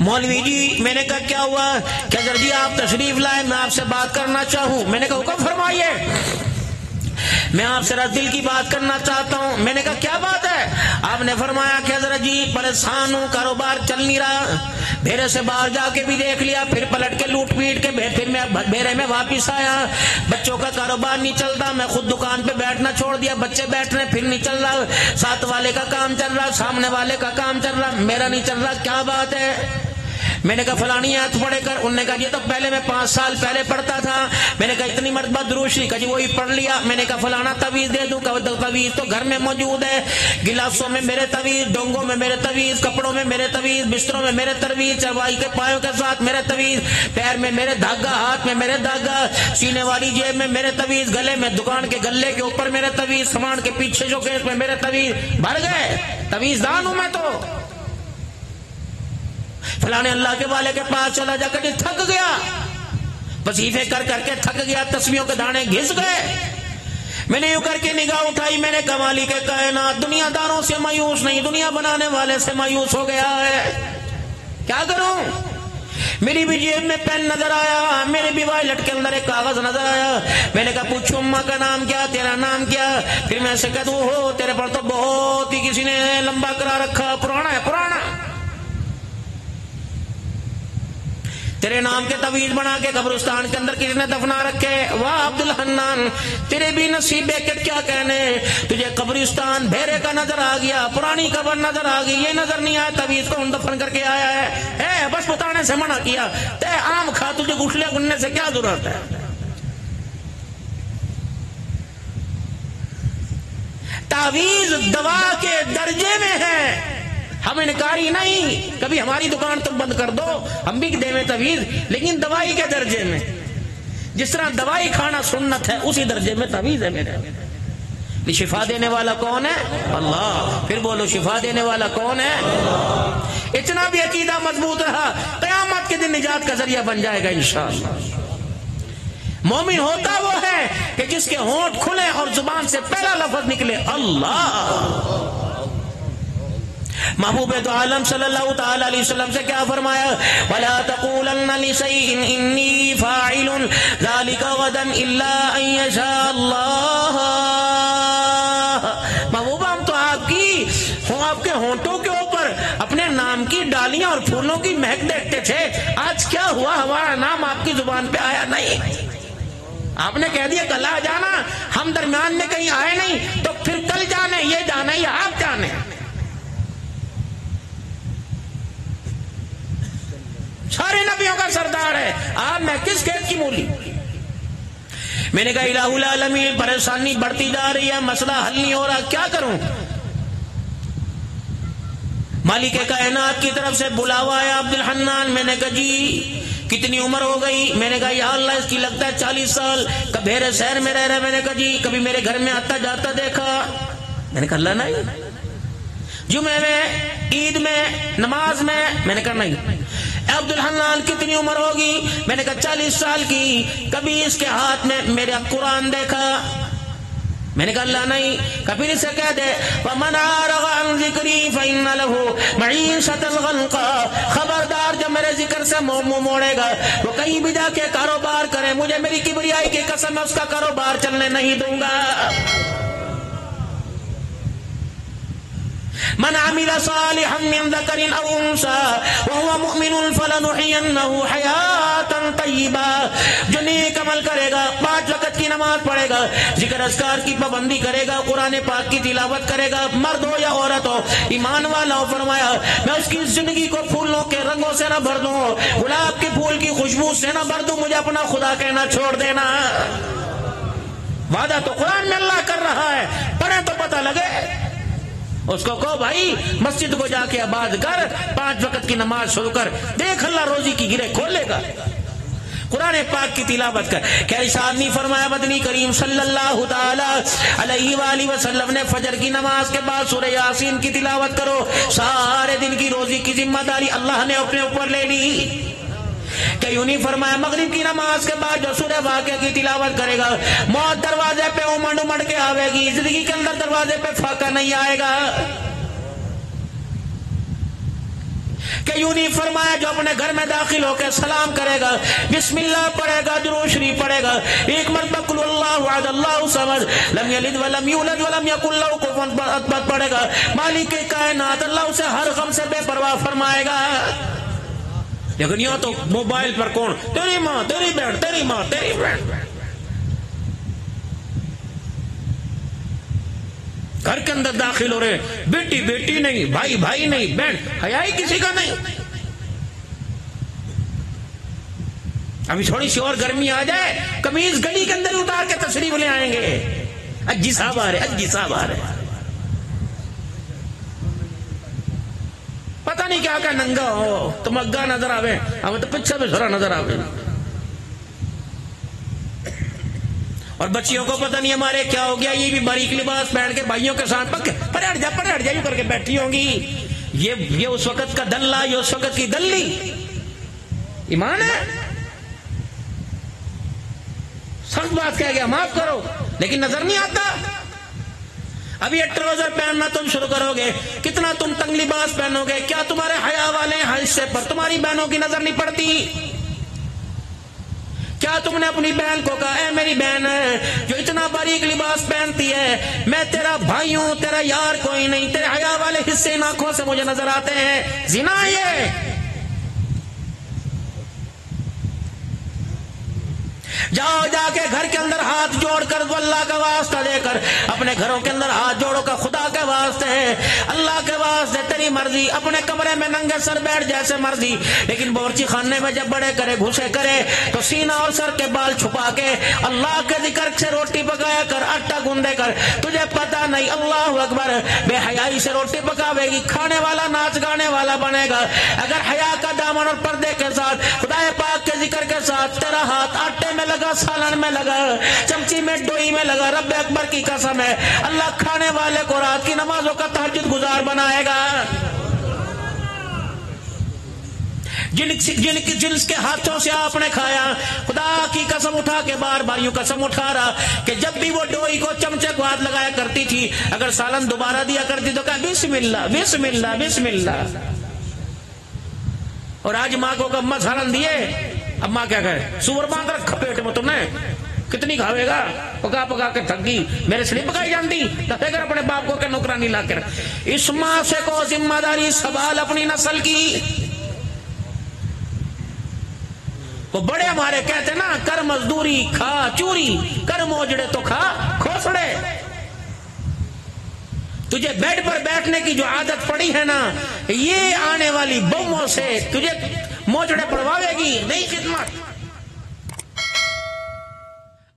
مولوی جی میں نے کہا کیا ہوا؟ کہ حضرت جی آپ تشریف لائے، میں آپ سے بات کرنا چاہوں۔ میں نے کہا حکم فرمائیے، میں آپ سے دل کی بات کرنا چاہتا ہوں۔ میں نے کہا کیا بات ہے؟ آپ نے فرمایا کہ حضرت جی پریشان ہوں، کاروبار چل نہیں رہا، بھیرے سے باہر جا کے بھی دیکھ لیا، پھر پلٹ کے لوٹ پیٹ کے پھر میں بھیرے میں واپس آیا، بچوں کا کاروبار نہیں چلتا، میں خود دکان پہ بیٹھنا چھوڑ دیا، بچے بیٹھ رہے پھر نہیں چل رہا، ساتھ والے کا کام چل رہا، سامنے والے کا کام چل رہا، میرا نہیں چل رہا، کیا بات ہے؟ میں نے کہا فلانی آیت پڑھے کر۔ انہوں نے کہا یہ تو پہلے میں 5 سال پہلے پڑھتا تھا۔ میں نے کہا اتنی مرتبہ درود شریف، کہا جی وہی پڑھ لیا۔ میں نے کہا فلانا تعویذ دے دوں؟ کہا تعویذ تو گھر میں موجود ہے، گلاسوں میں میرے تعویذ، ڈونگوں میں میرے تعویذ، کپڑوں میں میرے تعویذ، بستروں میں میرے تعویذ، چروائی کے پایوں کے ساتھ میرے تعویذ، پیر میں میرے دھاگا، ہاتھ میں میرے دھاگا، سینے والی جیب میں میرے تعویذ، گلے میں دکان کے گلے کے اوپر میرے تعویذ، سامان کے پیچھے جو کیس میں میرے تعویذ، بھر گئے، تعویذ دان ہوں میں تو۔ فلانے اللہ کے والے کے پاس چلا جا کر تھک گیا، وظیفے کر کر کے تھک گیا، تسبیحوں کے دانے گھس گئے۔ میں نے یوں کر کے نگاہ اٹھائی، میں نے کہا مالک کائنات دنیا داروں سے مایوس نہیں، دنیا بنانے والے سے مایوس ہو گیا ہے، کیا کروں؟ میری بھی جیب میں پین نظر آیا، میرے بھی وائلٹ کے اندر ایک کاغذ نظر آیا۔ میں نے کہا پوچھو اماں کا نام کیا، تیرا نام کیا؟ پھر میں سے کہہ دوں ہو تیرے پر تو بہت ہی کسی نے لمبا کرا رکھا، پرانا ہے پرانا، تیرے نام کے تعویذ بنا کے قبرستان کے اندر کسی نے دفنا رکھے۔ واہ عبد الحنان تیرے بھی نصیب ہے کہ کیا کہنے، تجھے قبرستان بھیرے کا نظر آ گیا، پرانی قبر نظر آ گئی، یہ نظر نہیں آیا تعویذ کو دفن کر کے آیا ہے، بس بتانے سے منع کیا، تے آم کھا، تجھے گٹھلے گننے سے کیا ضرورت ہے؟ تعویذ دوا کے درجے میں ہے، ہم انکاری نہیں، کبھی ہماری دکان تک بند کر دو، ہم بھی دے میں تعویذ، لیکن دوائی کے درجے میں، جس طرح دوائی کھانا سنت ہے اسی درجے میں تعویذ ہے میرے۔ شفا دینے والا کون ہے؟ اللہ۔ پھر بولو شفا دینے والا کون ہے؟ اتنا بھی عقیدہ مضبوط رہا، قیامت کے دن نجات کا ذریعہ بن جائے گا انشاءاللہ۔ مومن ہوتا وہ ہے کہ جس کے ہونٹ کھلے اور زبان سے پہلا لفظ نکلے اللہ۔ محبوب تو عالم صلی اللہ تعالی علیہ وسلم سے کیا فرمایا؟ وَلَا تَقُولَنَّ لِشَيْءٍ إِنِّي فَاعِلٌ ذَلِكَ غَدًا إِلَّا أَن يَشَاءَ اللَّهُ۔ محبوبہ ہم تو آپ کے ہونٹوں کے اوپر اپنے نام کی ڈالیاں اور پھولوں کی مہک دیکھتے تھے، آج کیا ہوا ہمارا نام آپ کی زبان پہ آیا نہیں، آپ نے کہہ دیا کل آ جانا، ہم درمیان میں کہیں آئے نہیں، تو پھر کل جانے، یہ جانے یا آپ جانے؟ سارے نبیوں کا سردار ہے، آپ میں کس کھیت کی مولی؟ میں نے کہا الہ العالمین پریشانی بڑھتی جا رہی ہے، مسئلہ حل نہیں ہو رہا، کیا کروں؟ مالک کائنات کی طرف سے بلاوا ہے عبد الحنان۔ میں نے کہا جی کتنی عمر ہو گئی؟ میں نے کہا یا اللہ اس کی لگتا ہے 40 سال، کبھیرے شہر میں رہ رہے۔ میں نے کہا جی کبھی میرے گھر میں آتا جاتا دیکھا؟ میں نے کہا اللہ نہیں۔ جمعے میں، عید میں، نماز میں؟ میں نے کہا نہیں۔ عبد الحنان کتنی عمر ہوگی؟ میں نے کہا 40 سال کی، کبھی اس کے ہاتھ میں میرے قرآن دیکھا؟ میں نے کہا اللہ نہیں۔ کبھی اسے کہہ دے وَمَنْ أَعْرَضَ عَنْ ذِكْرِي فَإِنَّ لَهُ مَعِيشَةً ضَنْكًا، خبردار جب میرے ذکر سے منہ موڑے گا، وہ کہیں بھی جا کے کاروبار کرے، مجھے میری کبریائی کی قسم میں اس کا کاروبار چلنے نہیں دوں گا۔ من عمل صالحا من ذکر او انثى وهو مؤمن فلنحيينه حیاتا طیبہ، جو نیک عمل کرے گا، 5 وقت کی نماز پڑھے گا، ذکر اذکار کی پابندی کرے گا، قرآن پاک کی تلاوت کرے گا، مرد ہو یا عورت ہو، ایمان والا ہو، فرمایا میں اس کی زندگی کو پھولوں کے رنگوں سے نہ بھر دوں، گلاب کے پھول کی خوشبو سے نہ بھر دوں، مجھے اپنا خدا کہنا چھوڑ دینا۔ وعدہ تو قرآن میں اللہ کر رہا ہے، پڑھیں تو پتہ لگے۔ اس کو کہو بھائی مسجد کو جا کے آباد کر، 5 وقت کی نماز شروع کر، دیکھ اللہ روزی کی گرہ کھولے گا۔ قرآن پاک کی تلاوت کر۔ کیا ارشاد نہیں فرمایا مدنی کریم صلی اللہ تعالی علیہ وآلہ وسلم نے فجر کی نماز کے بعد سورہ یاسین کی تلاوت کرو، سارے دن کی روزی کی ذمہ داری اللہ نے اپنے اوپر لے لی۔ کہ یوں نہیں فرمایا مغرب کی نماز کے بعد جو سورہ واقعہ کی تلاوت کرے گا، موت دروازے پہ امڑ کے آوے گی، زندگی کے اندر دروازے پہ فاقہ نہیں آئے گا۔ کہ یوں نہیں فرمایا جو اپنے گھر میں داخل ہو کے سلام کرے گا، بسم اللہ پڑھے گا، درود شریف پڑھے گا، ایک مرتبہ قل اللہ احد اللہ الصمد لم یلد ولم یولد ولم یکن له کفوا احد پڑھے گا، مالک کائنات اللہ اسے ہر غم سے بے پرواہ فرمائے گا۔ لیکن یہاں تو موبائل پر کون تیری ماں تیری بہن تیری ماں تیری بہن، گھر کے اندر داخل ہو رہے بیٹی بیٹی نہیں، بھائی بھائی نہیں، بہن حیا ہی کسی کا نہیں۔ ابھی تھوڑی سی اور گرمی آ جائے قمیض گلی کے اندر اتار کے تشریف لے آئیں گے، اجی صاحب آ رہے اجی صاحب آ رہے، پتہ نہیں کیا ننگا ہو تو مگا نظر آوے، ہمیں تو پچھا بھی سرا نظر آوے، اور بچیوں کو پتہ نہیں ہمارے کیا ہو گیا، یہ بھی باریک لباس پہن کے بھائیوں کے ساتھ پڑے ہٹ جا یوں کر کے بیٹھی ہوں گی۔ یہ اس وقت کا دلہ، یہ اس وقت کی دلی ایمان ہے۔ سخت بات کہہ گیا معاف کرو، لیکن نظر نہیں آتا۔ ابھی یہ ٹراؤزر پہننا تم شروع کرو گے، کتنا تم تنگ لباس پہنو گے، کیا تمہارے حیا والے حصے پر تمہاری بہنوں کی نظر نہیں پڑتی؟ کیا تم نے اپنی بہن کو کہا اے میری بہن جو اتنا باریک لباس پہنتی ہے، میں تیرا بھائی ہوں، تیرا یار کوئی نہیں، تیرے حیا والے حصے ان آنکھوں سے مجھے نظر آتے ہیں، زنا یہ؟ جاؤ جا کے گھر کے اندر ہاتھ جوڑ کر اللہ کا واسطہ دے کر اپنے گھروں کے اندر ہاتھ جوڑو کا خدا کے واسطے ہے، اللہ کے واسطے تیری مرضی، اپنے کمرے میں ننگے سر بیٹھ جیسے مرضی، لیکن باورچی خانے میں جب بڑے کرے گھسے کرے تو سینہ اور سر کے بال چھپا کے اللہ کے ذکر سے روٹی پکایا کر، آٹا گوندے کر، تجھے پتا نہیں اللہ اکبر بے حیائی سے روٹی پکاوے گی، کھانے والا ناچ گانے والا بنے گا۔ اگر حیا کا دامن اور پردے کے ساتھ خدا پاک کے ذکر کے ساتھ تیرا ہاتھ آٹے میں لگا، سالن میں لگا، چمچی میں ڈوئی میں لگا، رب اکبر کی قسم ہے اللہ کھانے والے کو رات کی نمازوں کا تہجد گزار بنائے گا۔ جنس کے ہاتھوں سے آپ نے کھایا، خدا کی قسم اٹھا کے بار بار یوں قسم اٹھا رہا کہ جب بھی وہ ڈوئی کو چمچے کو ہاتھ لگایا کرتی تھی، اگر سالن دوبارہ دیا کرتی تو کہا بسم اللہ بسم اللہ بسم اللہ۔ اور آج ماں کو اماں سالن دیے، اماں کیا کہے سور باندھ رکھا پیٹ میں تم نے، کتنی کھاوے گا، پکا پکا کے تھک گئی، میرے سے نہیں پکائی جانتی، اگر اپنے باپ کو کہ نوکرانی لا کر۔ اس ماں سے کو ذمہ داری سوال اپنی نسل کی۔ وہ بڑے ہمارے کہتے نا کر مزدوری کھا چوری، کر موجڑے تو کھا کھوسڑے۔ تجھے بیڈ پر بیٹھنے کی جو عادت پڑی ہے نا، یہ آنے والی بہووں سے تجھے موجڑے پڑواوے گی نہیں خدمت۔